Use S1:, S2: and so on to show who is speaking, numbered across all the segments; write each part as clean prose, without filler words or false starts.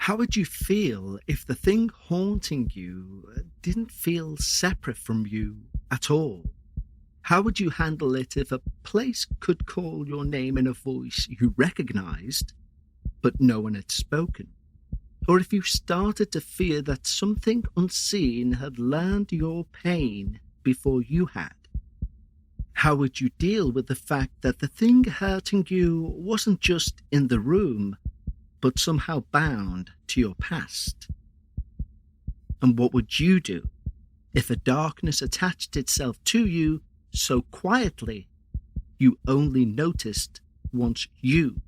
S1: How would you feel if the thing haunting you didn't feel separate from you at all? How would you handle it if a place could call your name in a voice you recognized, but no one had spoken? Or if you started to fear that something unseen had learned your pain before you had? How would you deal with the fact that the thing hurting you wasn't just in the room, but somehow bound to your past? And what would you do if a darkness attached itself to you so quietly you only noticed once you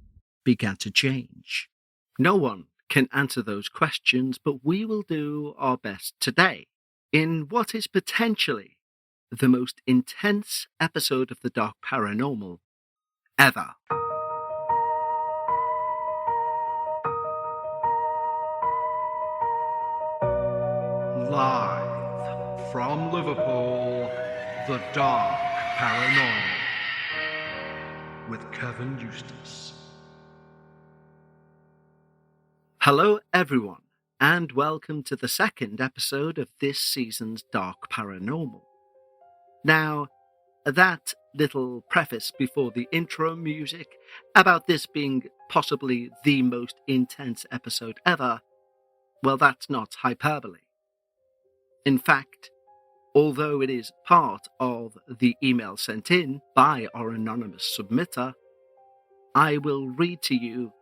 S1: began to change? No one can answer those questions, but we will do our best today in what is potentially the most intense episode of the Dark Paranormal ever. Live from Liverpool, the Dark Paranormal with Kevin Eustace. Hello everyone, and welcome to the second episode of this season's Dark Paranormal. Now, that little preface before the intro music about this being possibly the most intense episode ever, well, that's not hyperbole. In fact, although it is part of the email sent in by our anonymous submitter, I will read to you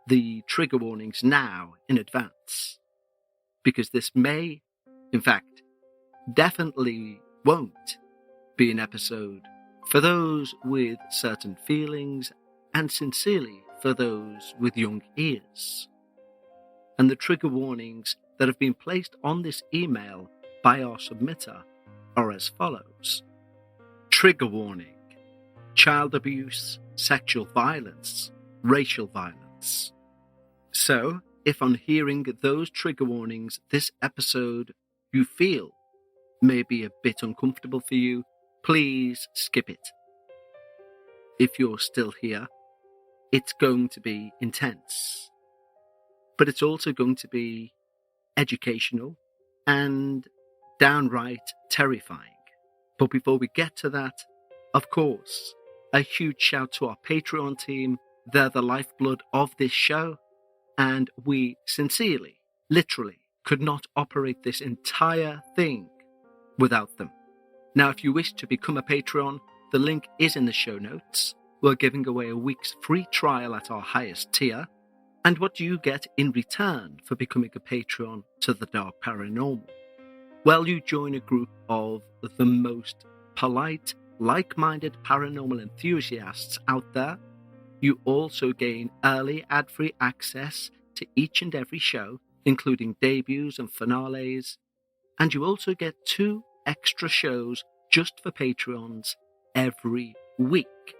S1: the trigger warnings now in advance, because this may, in fact, definitely won't be an episode for those with certain feelings and sincerely for those with young ears. And the trigger warnings that have been placed on this email by our submitter are as follows. Trigger warning: child abuse, sexual violence, racial violence. So, if on hearing those trigger warnings, this episode you feel may be a bit uncomfortable for you, please skip it. If you're still here, it's going to be intense, but it's also going to be educational and downright terrifying. But before we get to that, of course, a huge shout to our Patreon team. They're the lifeblood of this show, and we sincerely, literally, could not operate this entire thing without them. Now, if you wish to become a Patreon, the link is in the show notes. We're giving away a week's free trial at our highest tier. And what do you get in return for becoming a Patreon to the Dark Paranormal? Well, you join a group of the most polite, like-minded paranormal enthusiasts out there. You also gain early ad-free access to each and every show, including debuts and finales. And you also get 2 extra shows just for Patreons every week.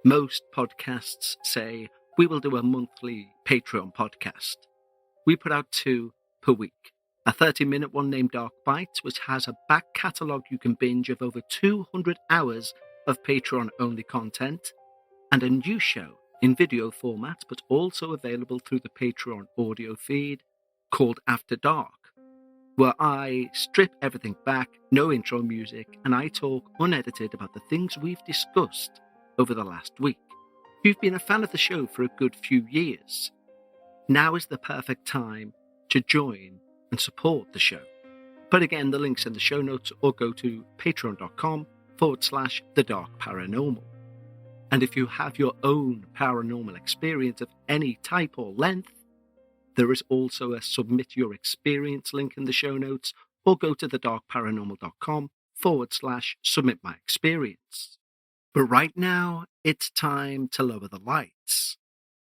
S1: Most podcasts say we will do a monthly Patreon podcast. We put out 2 per week. A 30-minute one named Dark Bites, which has a back catalogue you can binge of over 200 hours of Patreon-only content, and a new show in video format, but also available through the Patreon audio feed, called After Dark, where I strip everything back, no intro music, and I talk unedited about the things we've discussed over the last week. If you've been a fan of the show for a good few years, now is the perfect time to join and support the show. But again, the link's in the show notes, or go to patreon.com/The Dark Paranormal. And if you have your own paranormal experience of any type or length, there is also a Submit Your Experience link in the show notes, or go to thedarkparanormal.com/Submit My Experience. But right now, it's time to lower the lights.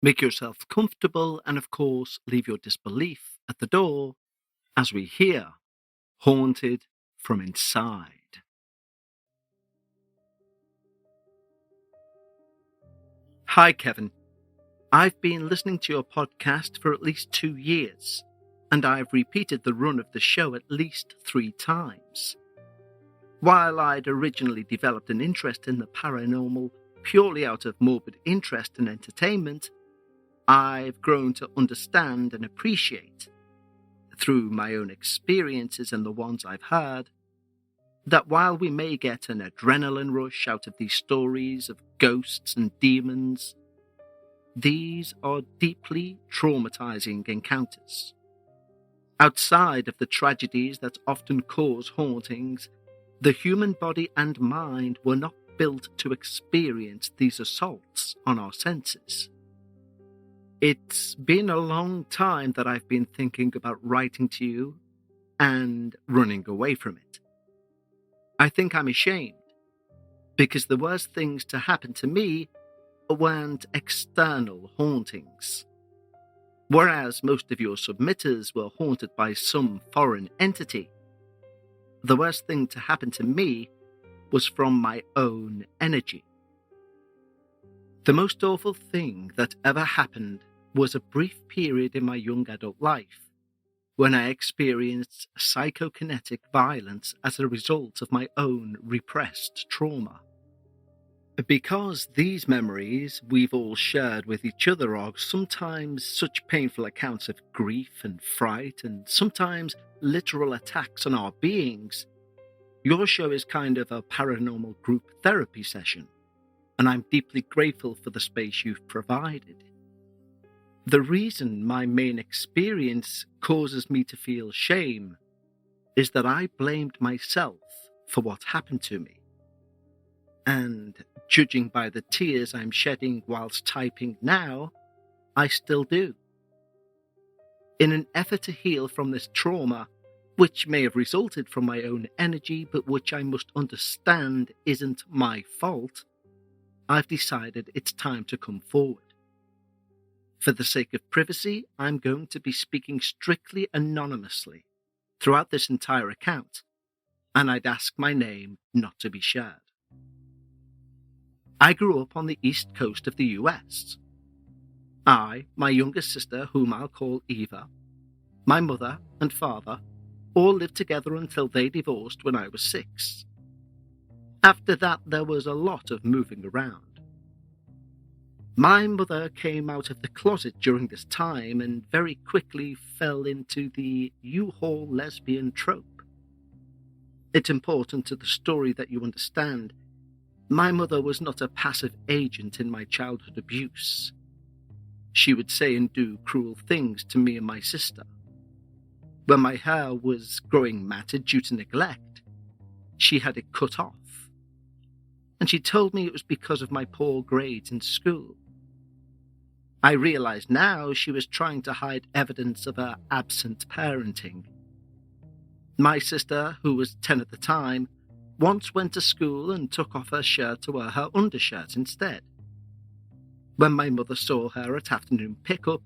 S1: Make yourself comfortable, and of course, leave your disbelief at the door as we hear Haunted from Inside. Hi, Kevin. I've been listening to your podcast for at least 2 years, and I've repeated the run of the show at least 3 times. While I'd originally developed an interest in the paranormal purely out of morbid interest and entertainment, I've grown to understand and appreciate, through my own experiences and the ones I've heard, that while we may get an adrenaline rush out of these stories of ghosts and demons, these are deeply traumatizing encounters. Outside of the tragedies that often cause hauntings, the human body and mind were not built to experience these assaults on our senses. It's been a long time that I've been thinking about writing to you and running away from it. I think I'm ashamed, because the worst things to happen to me weren't external hauntings. Whereas most of your submitters were haunted by some foreign entity, the worst thing to happen to me was from my own energy. The most awful thing that ever happened was a brief period in my young adult life when I experienced psychokinetic violence as a result of my own repressed trauma. Because these memories we've all shared with each other are sometimes such painful accounts of grief and fright, and sometimes literal attacks on our beings, your show is kind of a paranormal group therapy session, and I'm deeply grateful for the space you've provided. The reason my main experience causes me to feel shame is that I blamed myself for what happened to me. And judging by the tears I'm shedding whilst typing now, I still do. In an effort to heal from this trauma, which may have resulted from my own energy, but which I must understand isn't my fault, I've decided it's time to come forward. For the sake of privacy, I'm going to be speaking strictly anonymously throughout this entire account, and I'd ask my name not to be shared. I grew up on the east coast of the US. I, my younger sister, whom I'll call Eva, my mother and father, all lived together until they divorced when I was 6. After that, there was a lot of moving around. My mother came out of the closet during this time and very quickly fell into the U-Haul lesbian trope. It's important to the story that you understand, my mother was not a passive agent in my childhood abuse. She would say and do cruel things to me and my sister. When my hair was growing matted due to neglect, she had it cut off. And she told me it was because of my poor grades in school. I realize now she was trying to hide evidence of her absent parenting. My sister, who was 10 at the time, once went to school and took off her shirt to wear her undershirt instead. When my mother saw her at afternoon pickup,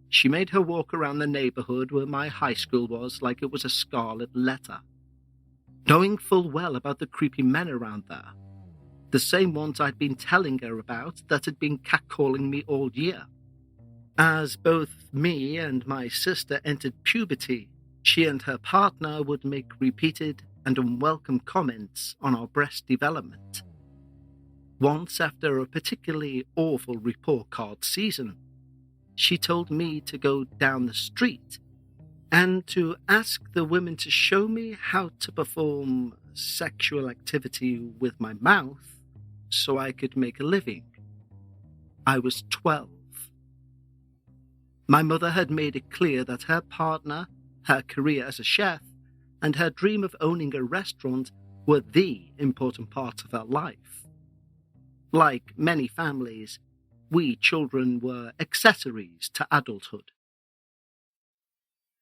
S1: she made her walk around the neighborhood where my high school was like it was a scarlet letter, knowing full well about the creepy men around there, the same ones I'd been telling her about that had been catcalling me all year. As both me and my sister entered puberty, she and her partner would make repeated and unwelcome comments on our breast development. Once, after a particularly awful report card season, she told me to go down the street and to ask the women to show me how to perform sexual activity with my mouth so I could make a living. I was 12. My mother had made it clear that her partner, her career as a chef, and her dream of owning a restaurant were the important parts of her life. Like many families, we children were accessories to adulthood.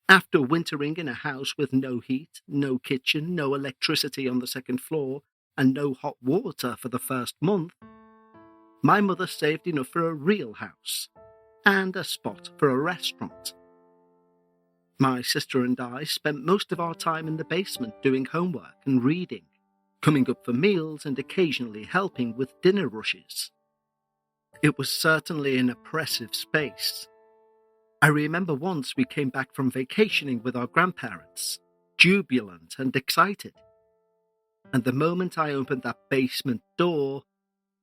S1: After wintering in a house with no heat, no kitchen, no electricity on the second floor, and no hot water for the first month, my mother saved enough for a real house and a spot for a restaurant. My sister and I spent most of our time in the basement doing homework and reading, coming up for meals and occasionally helping with dinner rushes. It was certainly an oppressive space. I remember once we came back from vacationing with our grandparents, jubilant and excited. And the moment I opened that basement door,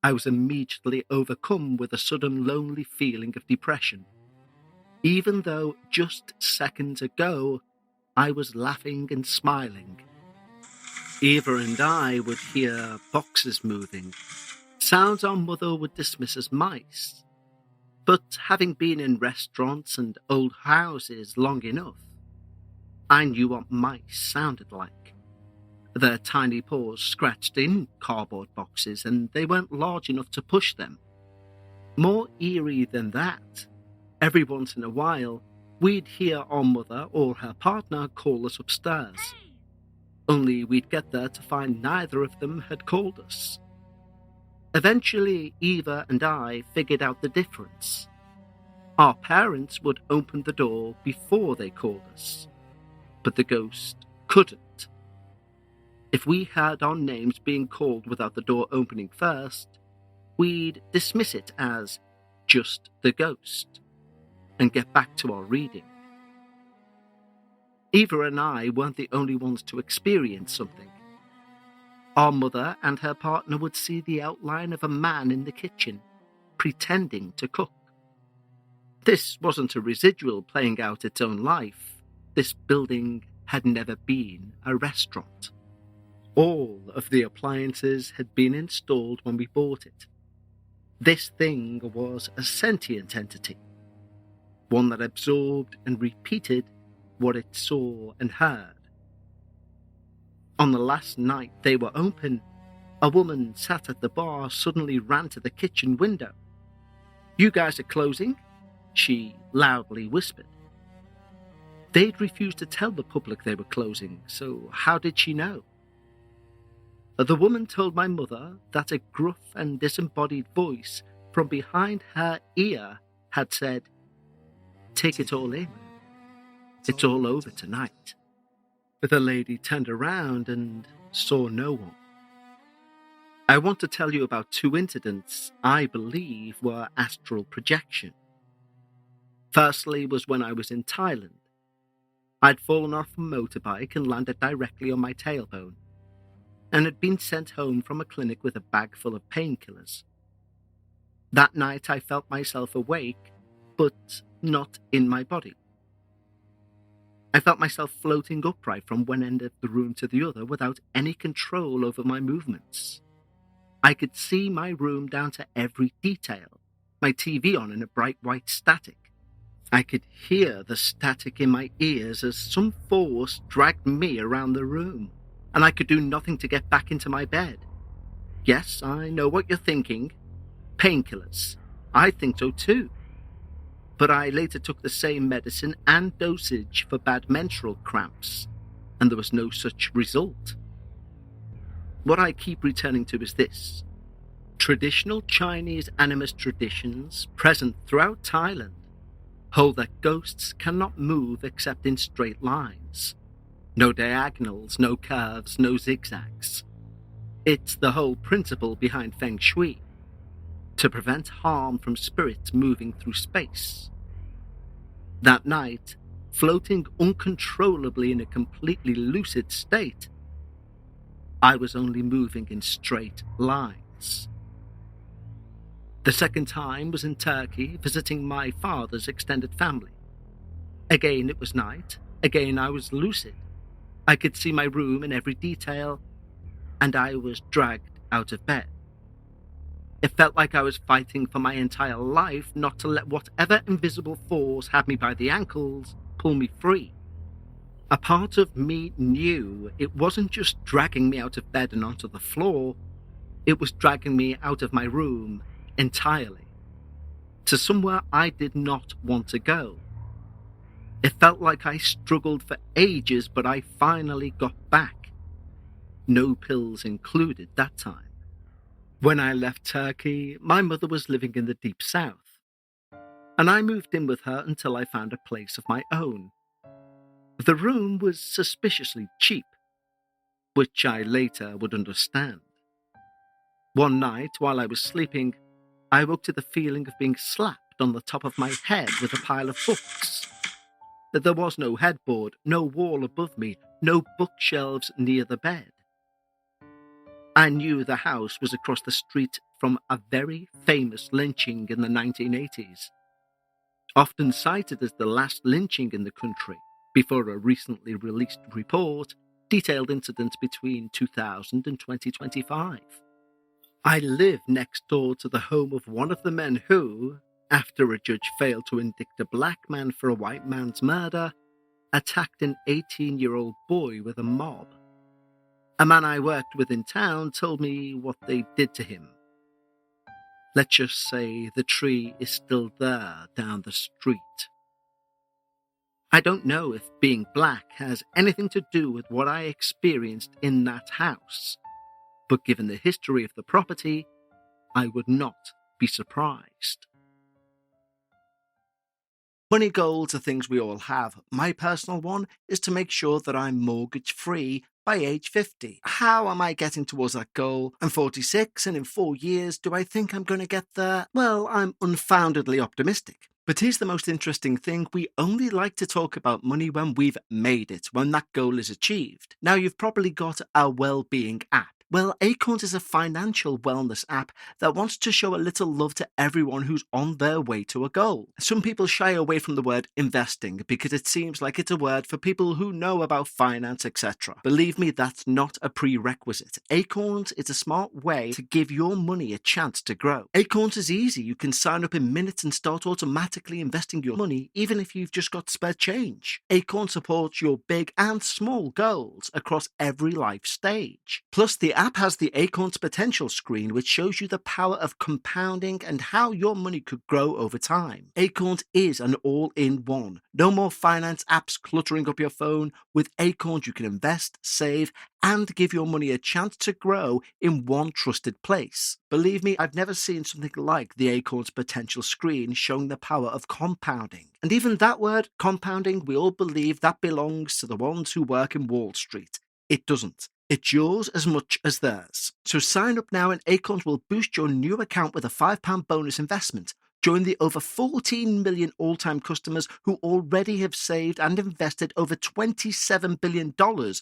S1: I was immediately overcome with a sudden lonely feeling of depression even though just seconds ago I was laughing and smiling. Eva and I would hear boxes moving, sounds our mother would dismiss as mice. But having been in restaurants and old houses long enough, I knew what mice sounded like. Their tiny paws scratched in cardboard boxes, and they weren't large enough to push them. More eerie than that, every once in a while, we'd hear our mother or her partner call us upstairs. Only we'd get there to find neither of them had called us. Eventually, Eva and I figured out the difference. Our parents would open the door before they called us, but the ghost couldn't. If we heard our names being called without the door opening first, we'd dismiss it as just the ghost and get back to our reading. Eva and I weren't the only ones to experience something. Our mother and her partner would see the outline of a man in the kitchen, pretending to cook. This wasn't a residual playing out its own life. This building had never been a restaurant. All of the appliances had been installed when we bought it. This thing was a sentient entity, one that absorbed and repeated what it saw and heard. On the last night they were open, a woman sat at the bar suddenly ran to the kitchen window. "You guys are closing?" she loudly whispered. They'd refused to tell the public they were closing, so how did she know? The woman told my mother that a gruff and disembodied voice from behind her ear had said, "Take it all in. It's all over tonight." The lady turned around and saw no one. I want to tell you about two incidents I believe were astral projection. Firstly was when I was in Thailand. I'd fallen off a motorbike and landed directly on my tailbone, and had been sent home from a clinic with a bag full of painkillers. That night I felt myself awake, but not in my body. I felt myself floating upright from one end of the room to the other without any control over my movements. I could see my room down to every detail, my TV on in a bright white static. I could hear the static in my ears as some force dragged me around the room, and I could do nothing to get back into my bed. Yes, I know what you're thinking. Painkillers. I think so too. But I later took the same medicine and dosage for bad menstrual cramps, and there was no such result. What I keep returning to is this. Traditional Chinese animist traditions present throughout Thailand hold that ghosts cannot move except in straight lines. No diagonals, no curves, no zigzags. It's the whole principle behind Feng Shui, to prevent harm from spirits moving through space. That night, floating uncontrollably in a completely lucid state, I was only moving in straight lines. The second time was in Turkey, visiting my father's extended family. Again it was night, again I was lucid. I could see my room in every detail, and I was dragged out of bed. It felt like I was fighting for my entire life not to let whatever invisible force had me by the ankles pull me free. A part of me knew it wasn't just dragging me out of bed and onto the floor, it was dragging me out of my room entirely, to somewhere I did not want to go. It felt like I struggled for ages, but I finally got back. No pills included that time. When I left Turkey, my mother was living in the deep south, and I moved in with her until I found a place of my own. The room was suspiciously cheap, which I later would understand. One night, while I was sleeping, I woke to the feeling of being slapped on the top of my head with a pile of books. There was no headboard, no wall above me, no bookshelves near the bed. I knew the house was across the street from a very famous lynching in the 1980s. Often cited as the last lynching in the country before a recently released report detailed incidents between 2000 and 2025. I live next door to the home of one of the men who, after a judge failed to indict a black man for a white man's murder, attacked an 18-year-old boy with a mob. A man I worked with in town told me what they did to him. Let's just say the tree is still there down the street. I don't know if being black has anything to do with what I experienced in that house, but given the history of the property, I would not be surprised. Money goals are things we all have. My personal one is to make sure that I'm mortgage free by age 50. How am I getting towards that goal? I'm 46, and in 4 years, do I think I'm going to get there? Well, I'm unfoundedly optimistic. But here's the most interesting thing: we only like to talk about money when we've made it, when that goal is achieved. Now, you've probably got our well-being app. Well, Acorns is a financial wellness app that wants to show a little love to everyone who's on their way to a goal. Some people shy away from the word investing because it seems like it's a word for people who know about finance, etc. Believe me, that's not a prerequisite. Acorns is a smart way to give your money a chance to grow. Acorns is easy. You can sign up in minutes and start automatically investing your money, even if you've just got spare change. Acorn supports your big and small goals across every life stage. Plus, the app has the Acorns Potential screen, which shows you the power of compounding and how your money could grow over time. Acorns is an all-in-one. No more finance apps cluttering up your phone. With Acorns, you can invest, save, and give your money a chance to grow in one trusted place. Believe me, I've never seen something like the Acorns Potential screen showing the power of compounding. And even that word, compounding, we all believe that belongs to the ones who work in Wall Street. It doesn't. It's yours as much as theirs. So sign up now and Acorns will boost your new account with a £5 bonus investment. Join the over 14 million all-time customers who already have saved and invested over $27 billion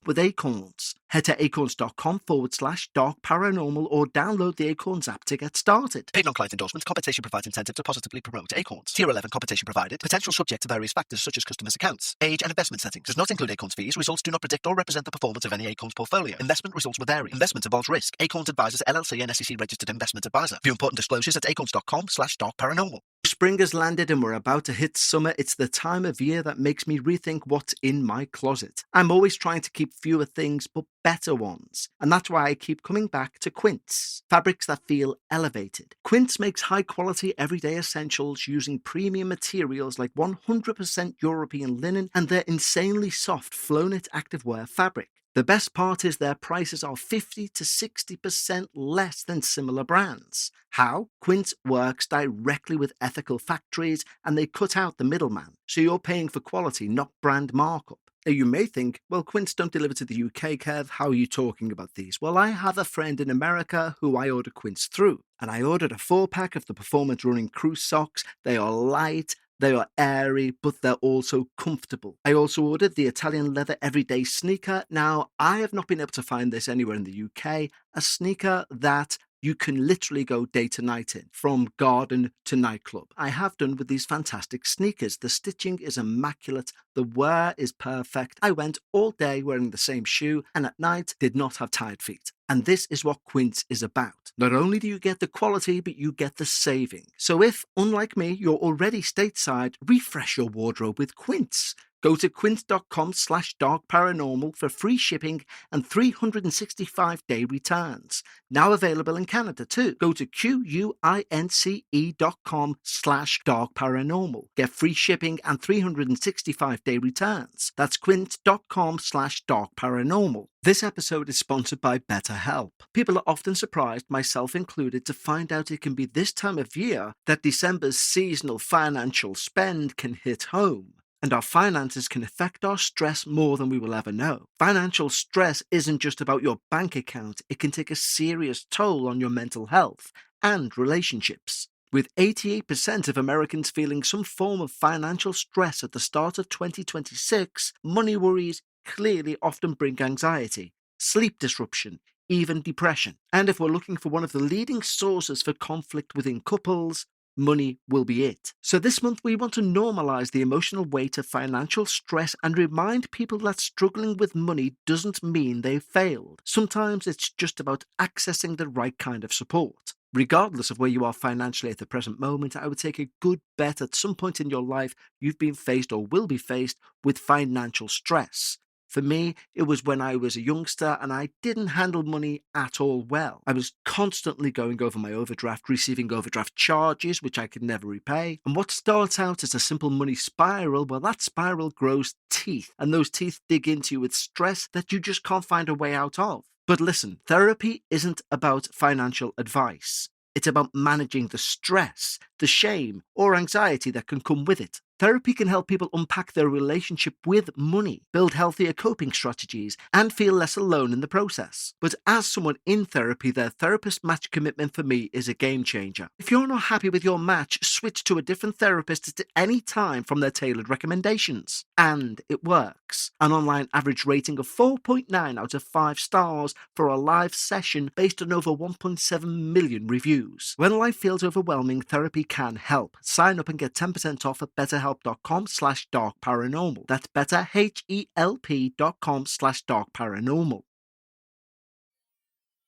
S1: with Acorns. Head to acorns.com/dark paranormal or download the Acorns app to get started.
S2: Paid non-client endorsements. Compensation provides incentive to positively promote Acorns. Tier 11 compensation provided. Potential subject to various factors such as customers' accounts, age, and investment settings. Does not include Acorns fees. Results do not predict or represent the performance of any Acorns portfolio. Investment results will vary. Investment involves risk. Acorns Advisors LLC and SEC registered investment advisor. View important disclosures at acorns.com/dark paranormal.
S1: Spring has landed and we're about to hit summer. It's the time of year that makes me rethink what's in my closet. I'm always trying to keep fewer things but better ones. And that's why I keep coming back to Quince. Fabrics that feel elevated. Quince makes high quality everyday essentials using premium materials like 100% European linen and their insanely soft flow-knit activewear fabric. The best part is their prices are 50 to 60% less than similar brands. How? Quince works directly with ethical factories and they cut out the middleman, so you're paying for quality, not brand markup. Now you may think, well, Quince don't deliver to the UK, Kev. How are you talking about these? Well, I have a friend in America who I order Quince through, and I ordered a 4-pack of the Performance Running Crew socks. They are light, they are airy, but they're also comfortable. I also ordered the Italian leather everyday sneaker. Now, I have not been able to find this anywhere in the UK. A sneaker that you can literally go day to night in, from garden to nightclub. I have done with these fantastic sneakers. The stitching is immaculate. The wear is perfect. I went all day wearing the same shoe and at night did not have tired feet. And this is what Quince is about. Not only do you get the quality, but you get the saving. So if, unlike me, you're already stateside, refresh your wardrobe with Quince. Go to quince.com/dark paranormal for free shipping and 365-day returns. Now available in Canada too. Go to quince.com/dark paranormal. Get free shipping and 365-day returns. That's quince.com/dark paranormal. This episode is sponsored by BetterHelp. People are often surprised, myself included, to find out it can be this time of year that December's seasonal financial spend can hit home. And our finances can affect our stress more than we will ever know. Financial stress isn't just about your bank account. It can take a serious toll on your mental health and relationships. With 88% of Americans feeling some form of financial stress at the start of 2026, money worries clearly often bring anxiety, sleep disruption, even depression. And if we're looking for one of the leading sources for conflict within couples, money will be it. So this month we want to normalize the emotional weight of financial stress and remind people that struggling with money doesn't mean they've failed. Sometimes it's just about accessing the right kind of support. Regardless of where you are financially at the present moment, I would take a good bet at some point in your life you've been faced or will be faced with financial stress. For me, it was when I was a youngster and I didn't handle money at all well. I was constantly going over my overdraft, receiving overdraft charges, which I could never repay. And what starts out as a simple money spiral, well, that spiral grows teeth, and those teeth dig into you with stress that you just can't find a way out of. But listen, therapy isn't about financial advice. It's about managing the stress, the shame, or anxiety that can come with it. Therapy can help people unpack their relationship with money, build healthier coping strategies, and feel less alone in the process. But as someone in therapy, their therapist match commitment for me is a game changer. If you're not happy with your match, switch to a different therapist at any time from their tailored recommendations. And it works. An online average rating of 4.9 out of 5 stars for a live session based on over 1.7 million reviews. When life feels overwhelming, therapy can help. Sign up and get 10% off at betterhelp.com/darkparanormal. That's betterhelp.com/darkparanormal.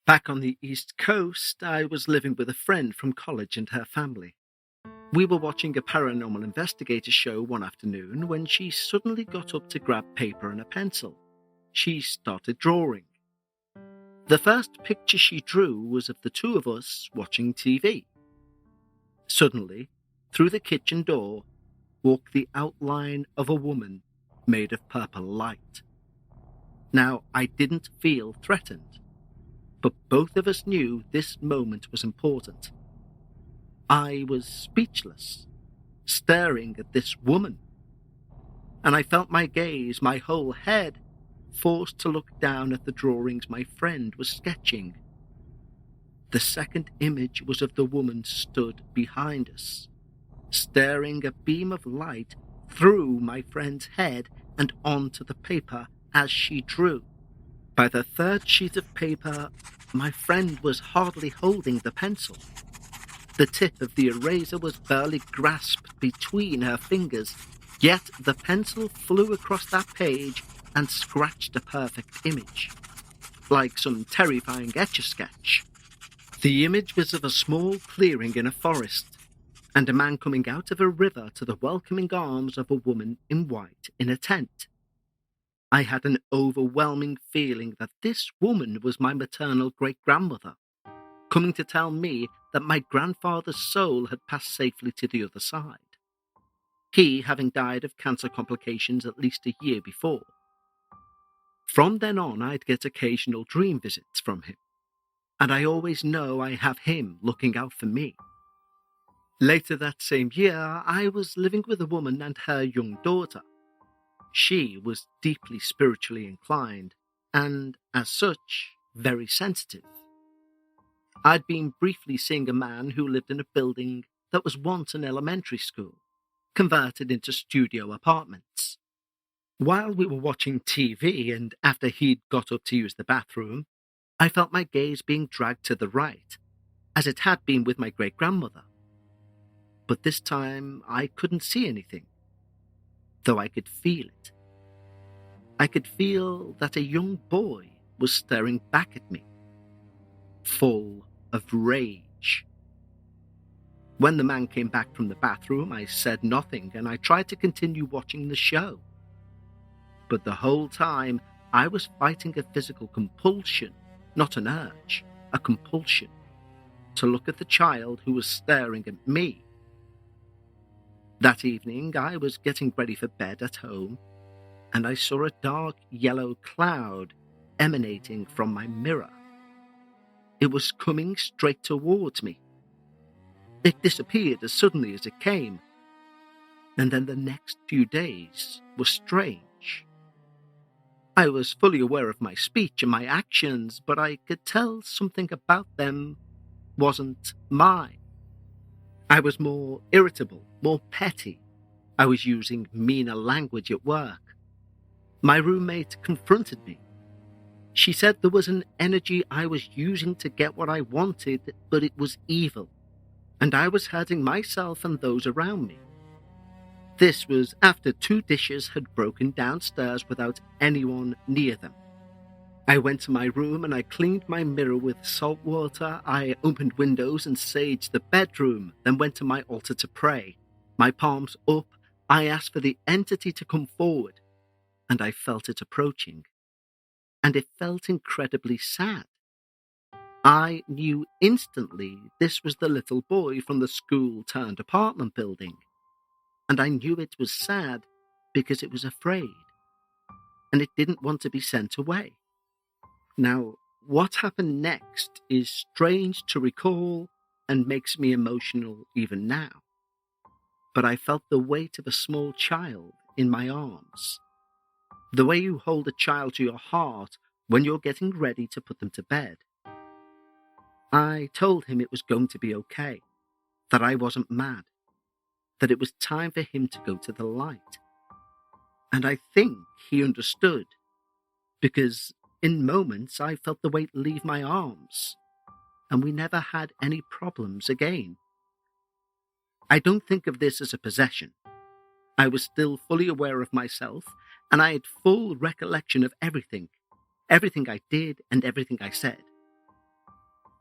S1: Back on the East Coast, I was living with a friend from college and her family. We were watching a paranormal investigator show one afternoon when she suddenly got up to grab paper and a pencil. She started drawing. The first picture she drew was of the two of us watching TV. Suddenly, through the kitchen door, walked the outline of a woman made of purple light. Now, I didn't feel threatened, but both of us knew this moment was important. I was speechless, staring at this woman, and I felt my gaze, my whole head, forced to look down at the drawings my friend was sketching. The second image was of the woman stood behind us, staring a beam of light through my friend's head and onto the paper as she drew. By the third sheet of paper, my friend was hardly holding the pencil. The tip of the eraser was barely grasped between her fingers, yet the pencil flew across that page and scratched a perfect image, like some terrifying etch-a-sketch. The image was of a small clearing in a forest, and a man coming out of a river to the welcoming arms of a woman in white in a tent. I had an overwhelming feeling that this woman was my maternal great-grandmother, coming to tell me that my grandfather's soul had passed safely to the other side, he having died of cancer complications at least a year before. From then on, I'd get occasional dream visits from him, and I always know I have him looking out for me. Later that same year, I was living with a woman and her young daughter. She was deeply spiritually inclined, and, as such, very sensitive. I'd been briefly seeing a man who lived in a building that was once an elementary school, converted into studio apartments. While we were watching TV and after he'd got up to use the bathroom, I felt my gaze being dragged to the right, as it had been with my great-grandmother. But this time I couldn't see anything, though I could feel it. I could feel that a young boy was staring back at me, full of rage. When the man came back from the bathroom, I said nothing and I tried to continue watching the show. But the whole time, I was fighting a physical compulsion, not an urge, a compulsion, to look at the child who was staring at me. That evening, I was getting ready for bed at home, and I saw a dark yellow cloud emanating from my mirror. It was coming straight towards me. It disappeared as suddenly as it came, and then the next few days were strange. I was fully aware of my speech and my actions, but I could tell something about them wasn't mine. I was more irritable, more petty. I was using meaner language at work. My roommate confronted me. She said there was an energy I was using to get what I wanted, but it was evil. and I was hurting myself and those around me. This was after 2 dishes had broken downstairs without anyone near them. I went to my room and I cleaned my mirror with salt water. I opened windows and saged the bedroom, then went to my altar to pray. My palms up, I asked for the entity to come forward, and I felt it approaching. And it felt incredibly sad. I knew instantly this was the little boy from the school-turned-apartment building. And I knew it was sad because it was afraid, and it didn't want to be sent away. Now, what happened next is strange to recall and makes me emotional even now. But I felt the weight of a small child in my arms. The way you hold a child to your heart when you're getting ready to put them to bed. I told him it was going to be okay, that I wasn't mad, that it was time for him to go to the light. And I think he understood, because in moments I felt the weight leave my arms, and we never had any problems again. I don't think of this as a possession. I was still fully aware of myself, and I had full recollection of everything I did and everything I said.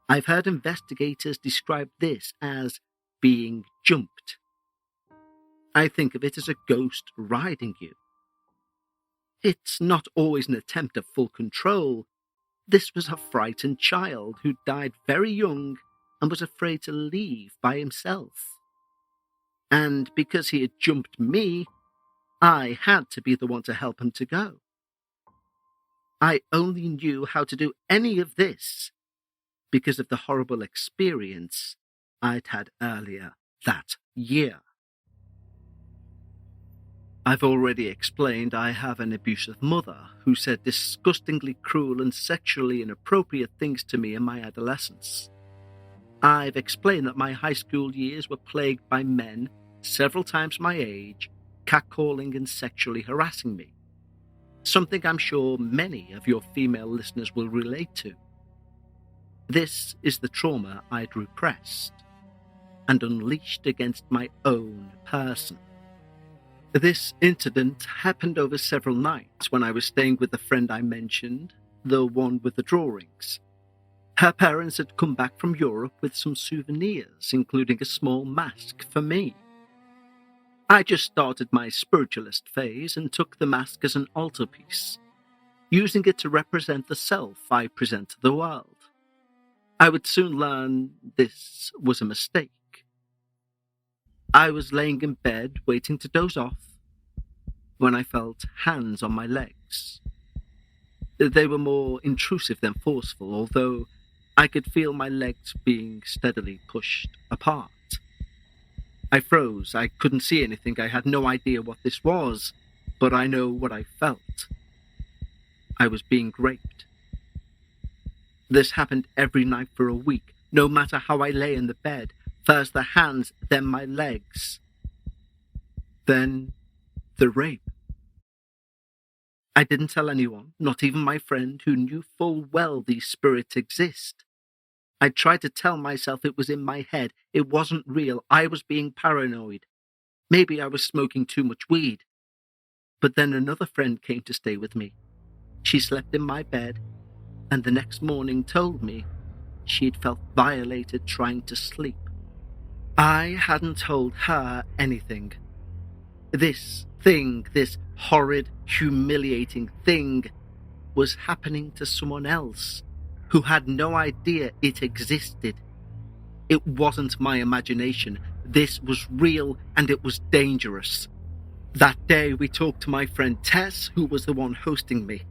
S1: I've heard investigators describe this as being jumped. I think of it as a ghost riding you. It's not always an attempt at full control. This was a frightened child who died very young and was afraid to leave by himself. And because he had jumped me, I had to be the one to help him to go. I only knew how to do any of this because of the horrible experience I'd had earlier that year. I've already explained I have an abusive mother who said disgustingly cruel and sexually inappropriate things to me in my adolescence. I've explained that my high school years were plagued by men, several times my age, catcalling and sexually harassing me. Something I'm sure many of your female listeners will relate to. This is the trauma I'd repressed and unleashed against my own person. This incident happened over several nights when I was staying with the friend I mentioned, the one with the drawings. Her parents had come back from Europe with some souvenirs, including a small mask for me. I just started my spiritualist phase and took the mask as an altarpiece, using it to represent the self I present to the world. I would soon learn this was a mistake. I was laying in bed waiting to doze off when I felt hands on my legs. They were more intrusive than forceful, although I could feel my legs being steadily pushed apart. I froze. I couldn't see anything. I had no idea what this was, but I know what I felt. I was being raped. This happened every night for a week, no matter how I lay in the bed. First the hands, then my legs. Then the rape. I didn't tell anyone, not even my friend who knew full well these spirits exist. I tried to tell myself it was in my head. It wasn't real. I was being paranoid. Maybe I was smoking too much weed. But then another friend came to stay with me. She slept in my bed, and the next morning told me she'd felt violated trying to sleep. I hadn't told her anything. This thing, this horrid, humiliating thing, was happening to someone else who had no idea it existed. It wasn't my imagination. This was real, and it was dangerous. That day we talked to my friend Tess, who was the one hosting me,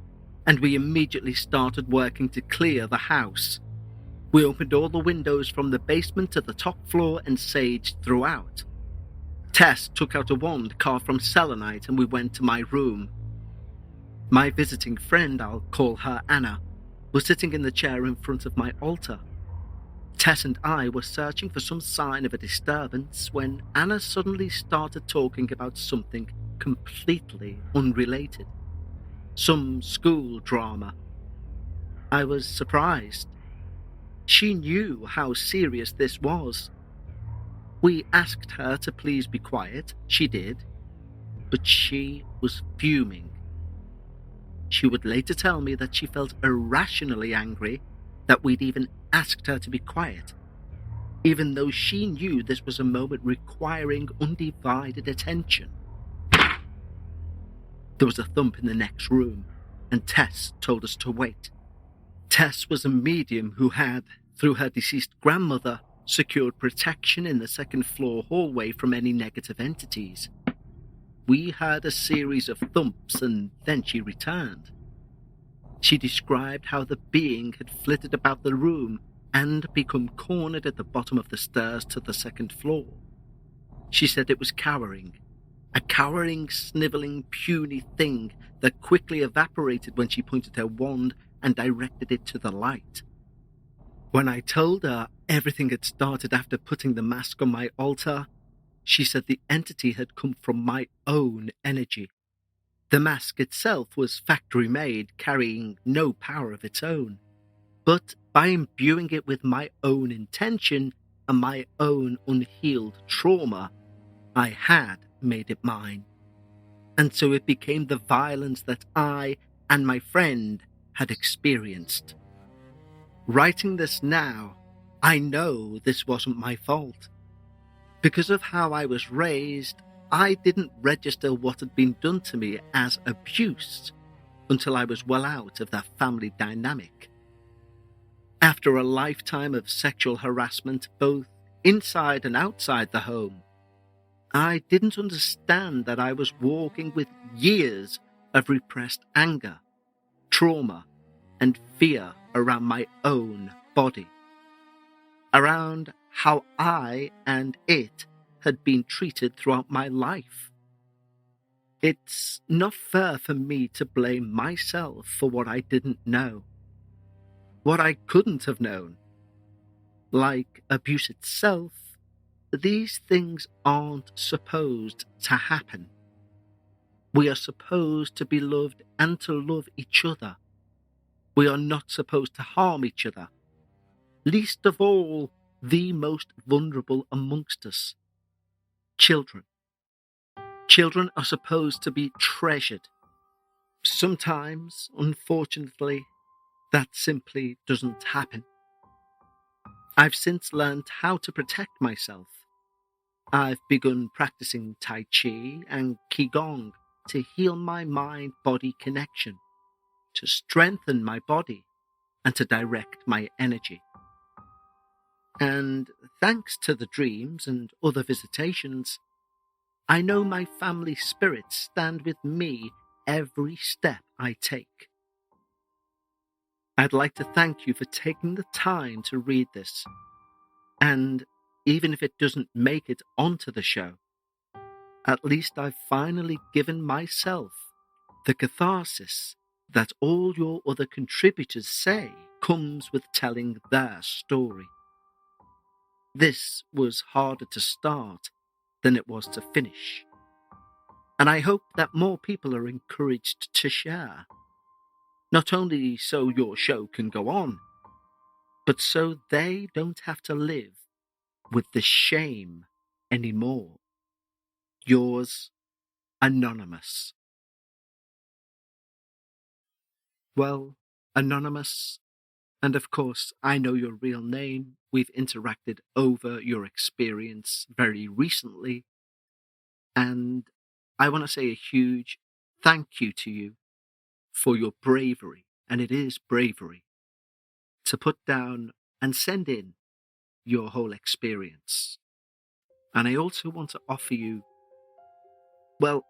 S1: and we immediately started working to clear the house. We opened all the windows from the basement to the top floor and saged throughout. Tess took out a wand carved from selenite and we went to my room. My visiting friend, I'll call her Anna, was sitting in the chair in front of my altar. Tess and I were searching for some sign of a disturbance when Anna suddenly started talking about something completely unrelated. Some school drama. I was surprised. She knew how serious this was. We asked her to please be quiet. She did, but she was fuming. She would later tell me that she felt irrationally angry that we'd even asked her to be quiet, even though she knew this was a moment requiring undivided attention. There was a thump in the next room, and Tess told us to wait. Tess was a medium who had, through her deceased grandmother, secured protection in the second-floor hallway from any negative entities. We heard a series of thumps, and then she returned. She described how the being had flitted about the room and become cornered at the bottom of the stairs to the second floor. She said it was cowering, a cowering, snivelling, puny thing that quickly evaporated when she pointed her wand and directed it to the light. When I told her everything had started after putting the mask on my altar, she said the entity had come from my own energy. The mask itself was factory-made, carrying no power of its own. But by imbuing it with my own intention and my own unhealed trauma, I had made it mine. And so it became the violence that I and my friend had experienced. Writing this now, I know this wasn't my fault. Because of how I was raised, I didn't register what had been done to me as abuse until I was well out of that family dynamic. After a lifetime of sexual harassment, both inside and outside the home, I didn't understand that I was walking with years of repressed anger, trauma, and fear around my own body, around how I and it had been treated throughout my life. It's not fair for me to blame myself for what I didn't know, what I couldn't have known. Like abuse itself, these things aren't supposed to happen. We are supposed to be loved and to love each other. We are not supposed to harm each other, least of all the most vulnerable amongst us, children. Children are supposed to be treasured. Sometimes, unfortunately, that simply doesn't happen. I've since learned how to protect myself. I've begun practicing Tai Chi and Qigong to heal my mind-body connection, to strengthen my body, and to direct my energy. And thanks to the dreams and other visitations, I know my family spirits stand with me every step I take. I'd like to thank you for taking the time to read this, and even if it doesn't make it onto the show, at least I've finally given myself the catharsis that all your other contributors say comes with telling their story. This was harder to start than it was to finish, and I hope that more people are encouraged to share, not only so your show can go on, but so they don't have to live with the shame anymore. Yours, Anonymous. Well, Anonymous, and of course, I know your real name. We've interacted over your experience very recently, and I want to say a huge thank you to you for your bravery, and it is bravery, to put down and send in your whole experience. And I also want to offer you, well,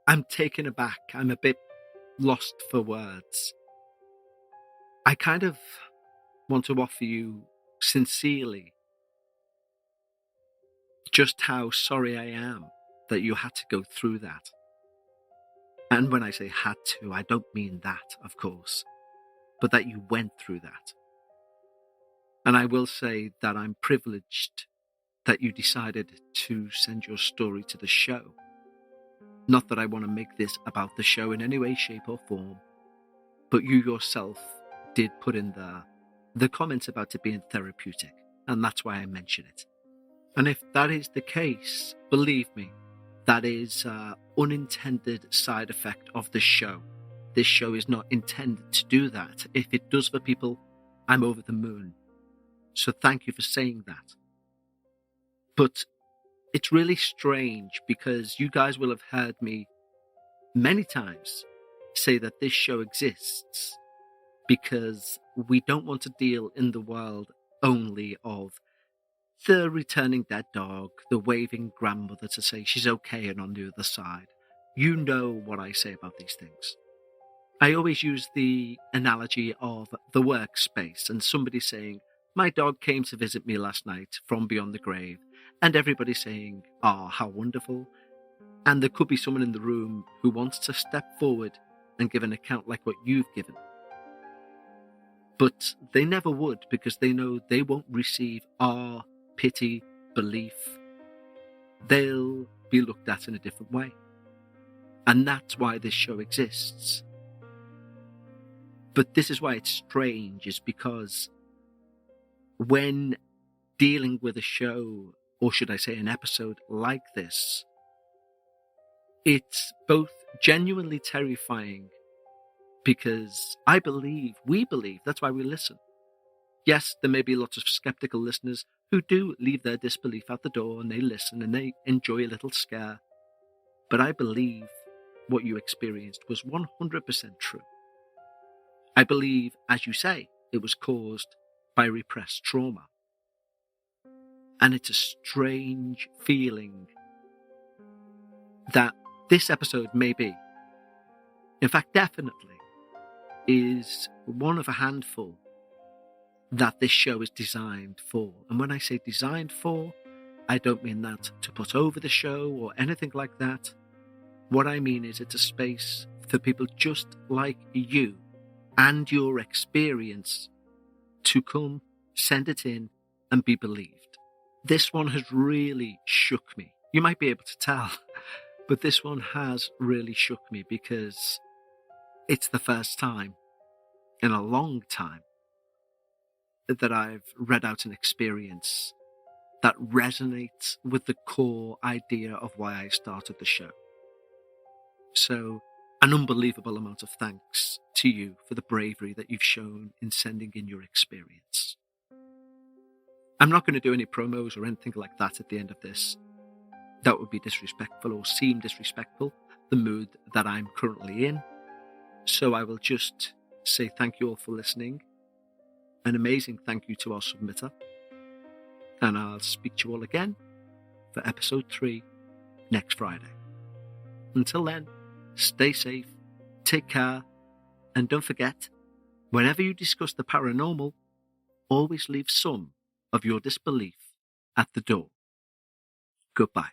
S1: I'm taken aback. I'm a bit lost for words. I kind of want to offer you sincerely just how sorry I am that you had to go through that. And when I say had to, I don't mean that, of course, but that you went through that. And I will say that I'm privileged that you decided to send your story to the show. Not that I want to make this about the show in any way, shape or form, but you yourself did put in the comments about it being therapeutic, and that's why I mention it. And if that is the case, believe me, that is an unintended side effect of the show. This show is not intended to do that. If it does for people, I'm over the moon. So thank you for saying that. But it's really strange because you guys will have heard me many times say that this show exists because we don't want to deal in the world only of the returning dead dog, the waving grandmother to say she's okay and on the other side. You know what I say about these things. I always use the analogy of the workspace and somebody saying, my dog came to visit me last night from beyond the grave, and everybody saying, oh, how wonderful. And there could be someone in the room who wants to step forward and give an account like what you've given. But they never would because they know they won't receive our pity, belief. They'll be looked at in a different way. And that's why this show exists. But this is why it's strange, is because when dealing with a show, or should I say an episode like this, it's both genuinely terrifying because we believe, that's why we listen. Yes, there may be lots of skeptical listeners who do leave their disbelief at the door and they listen and they enjoy a little scare. But I believe what you experienced was 100% true. I believe, as you say, it was caused by repressed trauma. And it's a strange feeling that this episode may be, in fact, definitely, is one of a handful that this show is designed for. And when I say designed for, I don't mean that to put over the show or anything like that. What I mean is it's a space for people just like you and your experience to come, send it in, and be believed. This one has really shook me. You might be able to tell, but this one has really shook me because it's the first time in a long time that I've read out an experience that resonates with the core idea of why I started the show. So, an unbelievable amount of thanks to you for the bravery that you've shown in sending in your experience. I'm not going to do any promos or anything like that at the end of this. That would be disrespectful or seem disrespectful, the mood that I'm currently in. So I will just say thank you all for listening. An amazing thank you to our submitter. And I'll speak to you all again for episode 3 next Friday. Until then, stay safe, take care, and don't forget, whenever you discuss the paranormal, always leave some of your disbelief at the door. Goodbye.